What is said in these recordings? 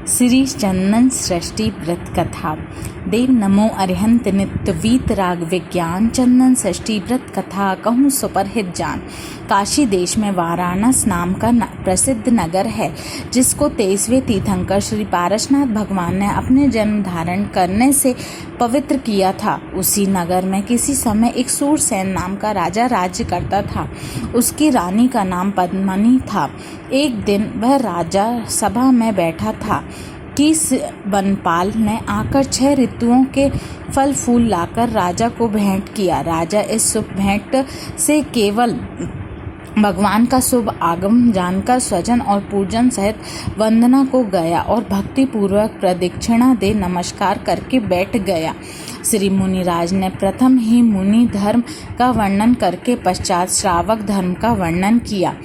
श्री चंदन सृष्टि व्रत कथा। देव नमो अरिहंत नित्य वीत राग विज्ञान। चंदन सृष्टि व्रत कथा कहूँ सुपरहित जान। काशी देश में वाराणस नाम का प्रसिद्ध नगर है, जिसको 23वें तीर्थंकर श्री पारसनाथ भगवान ने अपने जन्म धारण करने से पवित्र किया था। उसी नगर में किसी समय एक सूरसेन नाम का राजा राज्य करता था। उसकी रानी का नाम पद्मिनी था। एक दिन वह राजा सभा में बैठा था कि वनपाल ने आकर 6 ऋतुओं के फल फूल लाकर राजा को भेंट किया। राजा इस शुभ भेंट से केवल भगवान का शुभ आगम जानकर स्वजन और पूजन सहित वंदना को गया और भक्ति पूर्वक प्रदक्षिणा दे नमस्कार करके बैठ गया। श्री मुनिराज ने प्रथम ही मुनि धर्म का वर्णन करके पश्चात श्रावक धर्म का वर्णन किया।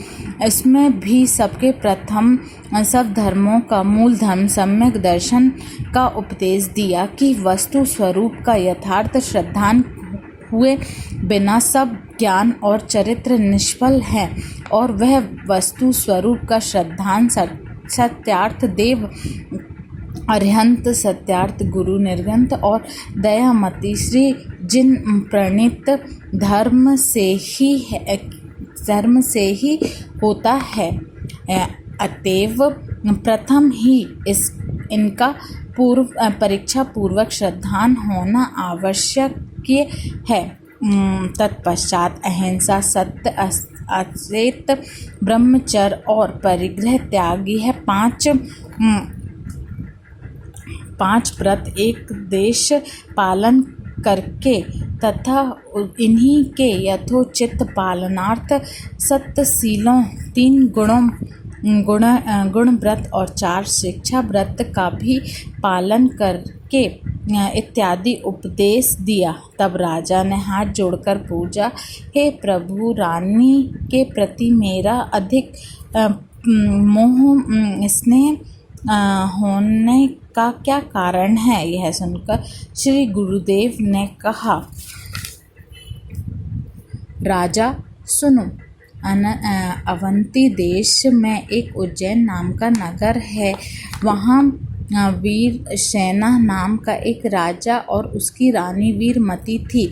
इसमें भी सबके प्रथम सब धर्मों का मूल धर्म सम्यक दर्शन का उपदेश दिया कि वस्तु स्वरूप का यथार्थ श्रद्धान हुए बिना सब ज्ञान और चरित्र निष्फल है, और वह वस्तु स्वरूप का श्रद्धान सत्यार्थ देव अरिहंत होता गुरु निर्गंत और दयामती श्री जिन प्रणीत धर्म से ही होता है। अतएव प्रथम ही इनका परीक्षा पूर्वक श्रद्धान होना आवश्यक है। तत्पश्चात अहिंसा, सत्य, असेत, ब्रह्मचर्य और परिग्रह त्यागी है। 5 व्रत एक देश पालन करके तथा इन्हीं के यथोचित पालनार्थ सत्शीलों, 3 गुण व्रत और 4 शिक्षा व्रत का भी पालन करके इत्यादि उपदेश दिया। तब राजा ने हाथ जोड़कर पूछा, हे प्रभु, रानी के प्रति मेरा अधिक मोह स्नेह होने का क्या कारण है? यह सुनकर श्री गुरुदेव ने कहा, राजा सुनो, अवंती देश में एक उज्जैन नाम का नगर है। वहाँ वीर सेना नाम का एक राजा और उसकी रानी वीरमती थी।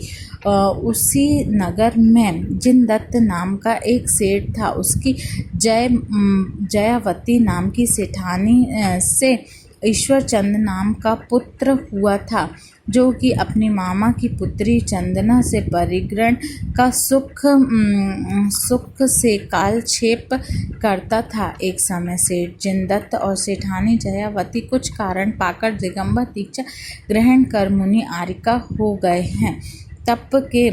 उसी नगर में जिनदत्त नाम का एक सेठ था। उसकी जयावती नाम की सेठानी से ईश्वरचंद नाम का पुत्र हुआ था, जो कि अपनी मामा की पुत्री चंदना से परिग्रहण का सुख से कालक्षेप करता था। एक समय सेठ जिनदत्त और सेठानी जयावती कुछ कारण पाकर दिगंबर दीक्षा ग्रहण कर मुनि आर्यिका हो गए हैं। तप के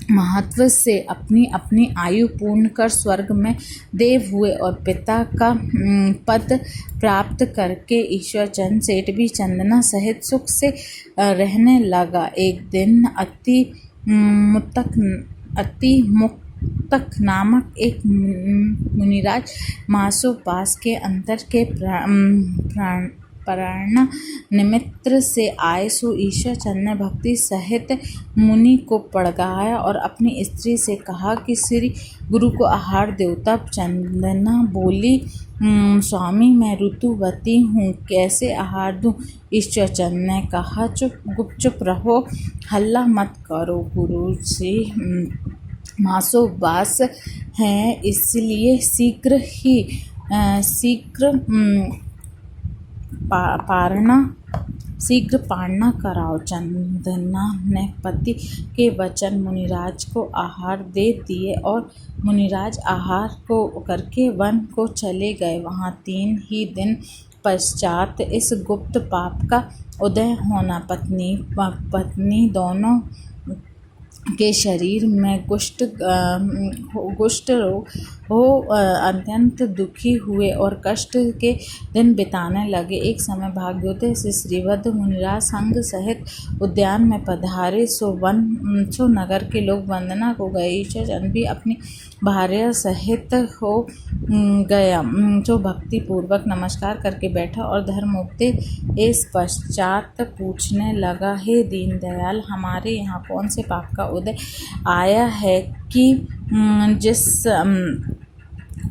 महत्व से अपनी अपनी आयु पूर्ण कर स्वर्ग में देव हुए और पिता का पद प्राप्त करके ईश्वरचंद सेठ भी चंदना सहित सुख से रहने लगा। एक दिन अति मुक्तक नामक एक मुनिराज मासोपास के अंतर के प्रेरणा निमित्त से आए। सो ईश्वरचंद ने भक्ति सहित मुनि को पड़गाया और अपनी स्त्री से कहा कि श्री गुरु को आहार दो। तब चंदना बोली, स्वामी, मैं ऋतुवती हूँ, कैसे आहार दूँ? ईश्वरचंद ने कहा, चुप रहो, हल्ला मत करो। गुरु जी मासोपास हैं, इसलिए शीघ्र पारणा कराओ। चंदना ने पति के वचन मुनिराज को आहार दे दिए और मुनिराज आहार को करके वन को चले गए। वहाँ 3 ही दिन पश्चात इस गुप्त पाप का उदय होना। पत्नी दोनों के शरीर में कुष्ठ रोग हो अत्यंत दुखी हुए और कष्ट के दिन बिताने लगे। एक समय भाग्योदय से श्रीवद्ध मुनिराज संग सहित उद्यान में पधारे। सो नगर के लोग वंदना को गए। ईश्वरचंद भी अपनी भार्या सहित हो गया, जो भक्ति पूर्वक नमस्कार करके बैठा और धर्मोपदेश इस पश्चात पूछने लगा, हे दीनदयाल, हमारे यहाँ कौन से पाप का उदय आया है कि जिस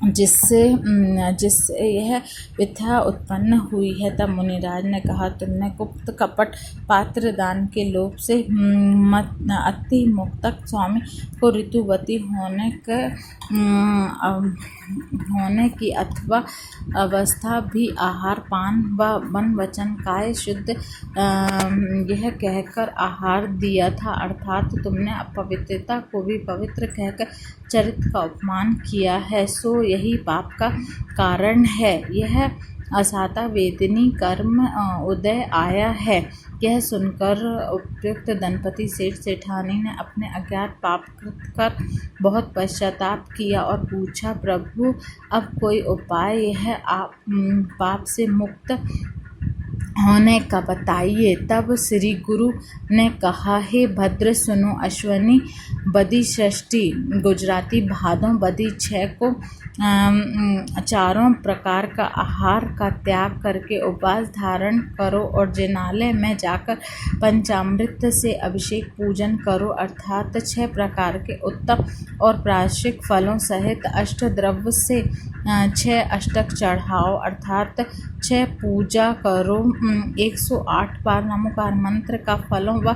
जिससे जिससे यह विद्या उत्पन्न हुई है। तब मुनिराज ने कहा, तुमने गुप्त कपट पात्र दान के लोभ से अति मुक्तक स्वामी को ऋतुवती होने की अथवा अवस्था भी आहार पान व वन वचन काय शुद्ध यह कहकर आहार दिया था, अर्थात तुमने अपवित्रता को भी पवित्र कहकर चरित्र का अपमान किया है, सो यही पाप का कारण है। यह असाता वेदनी कर्म उदय आया है। यह सुनकर उपयुक्त दंपति सेठ सेठानी ने अपने अज्ञात पाप कर बहुत पश्चाताप किया और पूछा, प्रभु अब कोई उपाय यह पाप से मुक्त होने का बताइए। तब श्री गुरु ने कहा, हे भद्र सुनो, अश्वनी बदी षष्ठी गुजराती भादों बदी 6 को चारों प्रकार का आहार का त्याग करके उपवास धारण करो और जिनालय में जाकर पंचामृत से अभिषेक पूजन करो, अर्थात 6 प्रकार के उत्तम और प्रायश्चिक फलों सहित अष्टद्रव्य से 6 अष्टक चढ़ाओ, अर्थात 6 पूजा करो। 108 बार नमोकार मंत्र का फलों व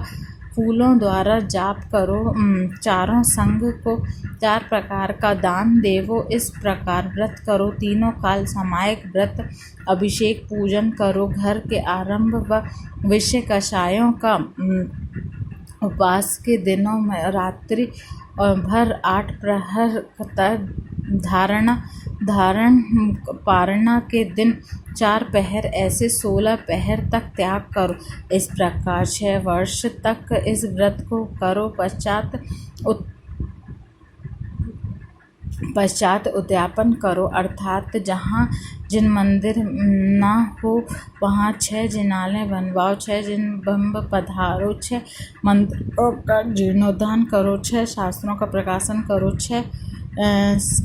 फूलों द्वारा जाप करो। चारों संघ को 4 प्रकार का दान देवो। इस प्रकार व्रत करो। तीनों काल सामायिक व्रत अभिषेक पूजन करो। घर के आरंभ व विषय कषायों का उपवास के दिनों में रात्रि भर 8 प्रहर तक धारण पारणा के दिन 4 पहर, ऐसे 16 पहर तक त्याग करो। इस प्रकार 6 वर्ष तक इस व्रत को करो। पश्चात उद्यापन करो, अर्थात जहाँ जिन मंदिर न हो वहाँ 6 जिनालय बनवाओ, 6 जिन बिंब पधारो, 6 मंदिरों का जीर्णोद्धार करो, 6 शास्त्रों का प्रकाशन करो,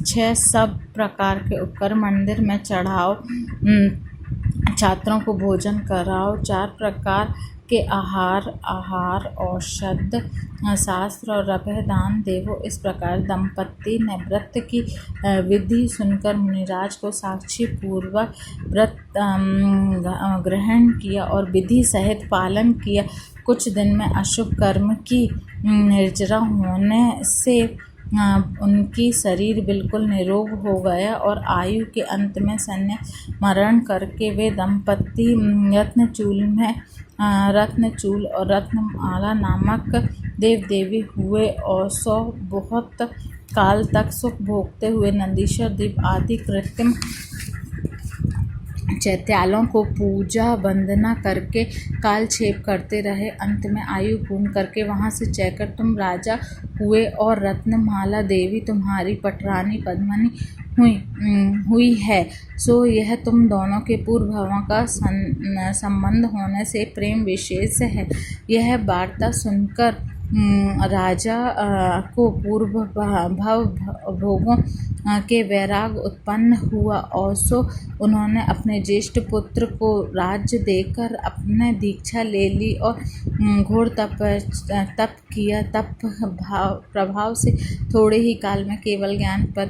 6 सब प्रकार के उपकर मंदिर में चढ़ाओ, छात्रों को भोजन कराओ, 4 प्रकार के आहार औषध शास्त्र और अभय दान देवो। इस प्रकार दंपति ने व्रत की विधि सुनकर मुनिराज को साक्षी पूर्वक व्रत ग्रहण किया और विधि सहित पालन किया। कुछ दिन में अशुभ कर्म की निर्जरा होने से उनकी शरीर बिल्कुल निरोग हो गया और आयु के अंत में संन्यास मरण करके वे दंपति रत्नचूल और रत्नमाला नामक देव देवी हुए और बहुत काल तक सुख भोगते हुए नंदीश्वर द्वीप आदि कृत्रिम चैत्यालों को पूजा वंदना करके कालक्षेप करते रहे। अंत में आयु पूर्ण करके वहाँ से चैकर तुम राजा हुए और रत्नमाला देवी तुम्हारी पटरानी पद्मिनी हुई है। सो यह तुम दोनों के पूर्व भवों का संबंध होने से प्रेम विशेष है। यह वार्ता सुनकर राजा को पूर्व भव भोगों के वैराग उत्पन्न हुआ और सो उन्होंने अपने ज्येष्ठ पुत्र को राज्य देकर अपने दीक्षा ले ली और घोर तप किया। तप प्रभाव से थोड़े ही काल में केवल ज्ञान पद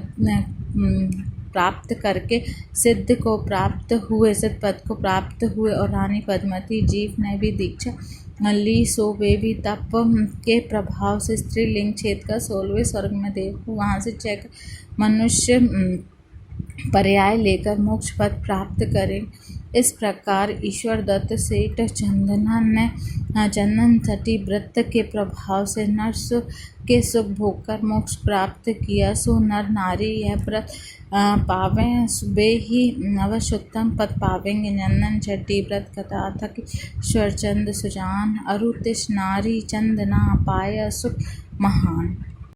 प्राप्त करके सिद्ध पद को प्राप्त हुए और रानी पद्मावती जीव ने भी दीक्षा ली। सो वे भी तप के प्रभाव से स्त्रीलिंग छेद कर 16वें स्वर्ग में देव को वहाँ से चैक मनुष्य पर्याय लेकर मोक्ष पद प्राप्त करें। इस प्रकार ईश्वर दत्त सेठ चंदन सटी व्रत के प्रभाव से नर के सुख भोगकर मोक्ष प्राप्त किया। सो नर नारी यह व्रत पावें वे ही अवश्योत्तम पद पावेंगे। चंदन छठी व्रत कथा थक ईश्वर चंद सुजान अरुतिश नारी चंदना पाया सुख महान।